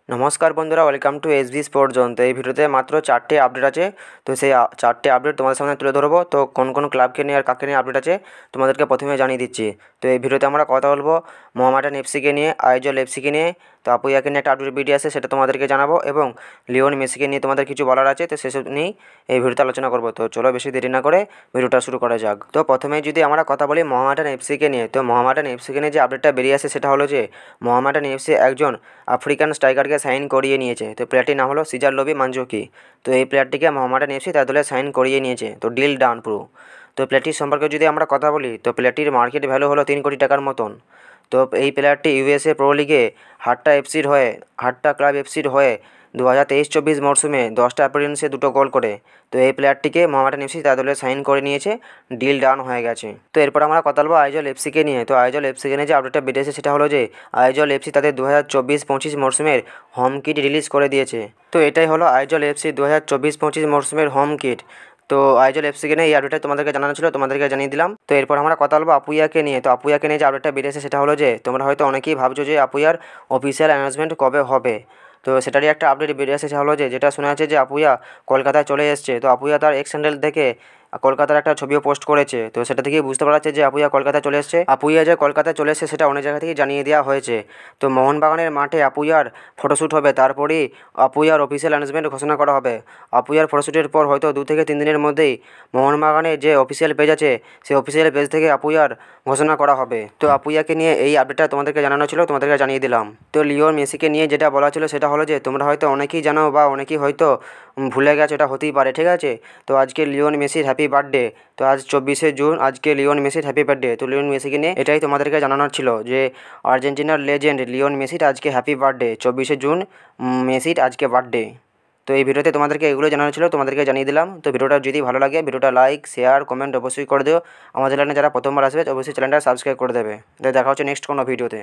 নমস্কার বন্ধুরা, welcome to SB sport zone. তো এই ভিডিওতে মাত্র 4টে আপডেট আছে। তো সেই 4টে আপডেট তোমাদের সামনে তুলে ধরবো। তো কোন কোন ক্লাবকে নিয়ে আর কাকে নিয়ে আপডেট আছে তোমাদেরকে প্রথমে জানিয়ে দিচ্ছি। তো এই ভিডিওতে আমরা কথা বলবো মোহামেডান এফসিকে নিয়ে, আইজল এফসিকে নিয়ে। তো আপুইয়াকে নিয়ে একটা আপডেট ভিডিও আছে, সেটা তোমাদেরকে জানাবো, এবং লিওন মেসিকে নিয়ে তোমাদের কিছু বলার আছে। তো সেসব নিয়েই এই ভিডিওতে আলোচনা করবো। তো চলো বেশি দেরি না করে ভিডিওটা শুরু করা যাক। তো প্রথমে যদি আমরা কথা বলি মোহামেডান এফসিকে নিয়ে, তো মোহামেডান এফসিকে নিয়ে যে আপডেটটা বেরিয়ে আসে সেটা হলো যে মোহামেডান এফসি একজন আফ্রিকান স্ট্রাইকারকে সাইন করিয়ে নিয়েছে। তো প্লেয়ারটির নাম হলো সিজার লবি মানজুকি। তো এই প্লেয়ারটিকে মোহামেডান এফসি তার দলে সাইন করিয়ে নিয়েছে। তো ডিল ডান পুরো। তো প্লেয়ারটির সম্পর্কে যদি আমরা কথা বলি, তো প্লেয়ারটির মার্কেট ভ্যালু হলো 3 কোটি টাকার মতন। তো এই প্লেয়ারটি ইউএসএ প্রো লিগে হাট্টা ক্লাব এফসির হয়ে 2023-24 মরশুমে 10টা অ্যাপিয়ারেন্সে 2টো গোল করে। তো এই প্লেয়ারটিকে মোহামেডান এফসি তার দলে সাইন করে নিয়েছে, ডিল ডান হয়ে গেছে। তো এরপর আমরা কথা বলবো আইজল এফসিকে নিয়ে। তো আইজল এফসিকে নিয়ে যে আপডেটটা বেরিয়েছে সেটা হলো যে আইজল এফসি তাদের 2024-25 মরশুমের হোম কিট রিলিজ করে দিয়েছে। তো এটাই হলো আইজল এফসি 2024-25 মরশুমের হোম কিট। তো আইজল এফসিকে নিয়ে এই আপডেটটা তোমাদেরকে জানানো ছিল, তোমাদেরকে জানিয়ে দিলাম। তো এরপর আমরা কথা বলবো আপুইয়াকে নিয়ে। তো আপুইয়াকে নিয়ে যে আপডেটটা বেরিয়েছে সেটা হলো যে তোমরা হয়তো অনেকেই ভাবছো যে আপুইয়ার অফিসিয়াল অ্যানাউন্সমেন্ট কবে হবে। তো সেটারই একটা আপডেট বেরিয়ে এসেছে, হলো যেটা শোনা যাচ্ছে যে আপুইয়া কলকাতায় চলে এসছে। তো আপুইয়া তার এক্স হ্যান্ডেল থেকে কলকাতার একটা ছবিও পোস্ট করেছে। তো সেটা থেকেই বুঝতে পারা যাচ্ছে যে আপুইয়া কলকাতায় চলে এসছে। আপুইয়া যে কলকাতায় চলে এসছে সেটা অনেক জায়গা থেকেই জানিয়ে দেওয়া হয়েছে। তো মোহনবাগানের মাঠে আপুইয়ার ফটোশ্যুট হবে, তারপরেই আপুইয়ার অফিসিয়াল অ্যানাউন্সমেন্ট ঘোষণা করা হবে। আপুইয়ার ফটোশ্যুটের পর হয়তো 2 থেকে 3 দিনের মধ্যেই মোহনবাগানের যে অফিসিয়াল পেজ আছে সেই অফিসিয়াল পেজ থেকে আপুইয়ার ঘোষণা করা হবে। তো আপুইয়াকে নিয়ে এই আপডেটটা তোমাদেরকে জানানো ছিল, তোমাদেরকে জানিয়ে দিলাম। তো লিওন মেসিকে নিয়ে যেটা বলা ছিল সেটা হলো যে তোমরা হয়তো অনেকেই জানো বা অনেকেই হয়তো ভুলে গেছো, এটা হতেই পারে, ঠিক আছে। তো আজকে লিওন মেসির হ্যাপি বার্থডে। তো আজ 24শে জুন, আজকে লিওন মেসির হ্যাপি বার্থডে। তো লিওন মেসিকে নিয়ে এটাই তোমাদেরকে জানানোর ছিল যে আর্জেন্টিনার লেজেন্ড লিওন মেসির আজকে হ্যাপি বার্থডে। 24শে জুন মেসির আজকে বার্থডে। তো এই ভিডিওতে তোমাদেরকে এগুলো জানানো ছিল, তোমাদেরকে জানিয়ে দিলাম। তো ভিডিওটা যদি ভালো লাগে ভিডিওটা লাইক, শেয়ার, কমেন্ট অবশ্যই করে দিও। আমাদের চ্যানেলে যারা প্রথমবার আসবে অবশ্যই চ্যানেলটা সাবস্ক্রাইব করে দেবে। তো দেখা হচ্ছে নেক্সট কোনো ভিডিওতে।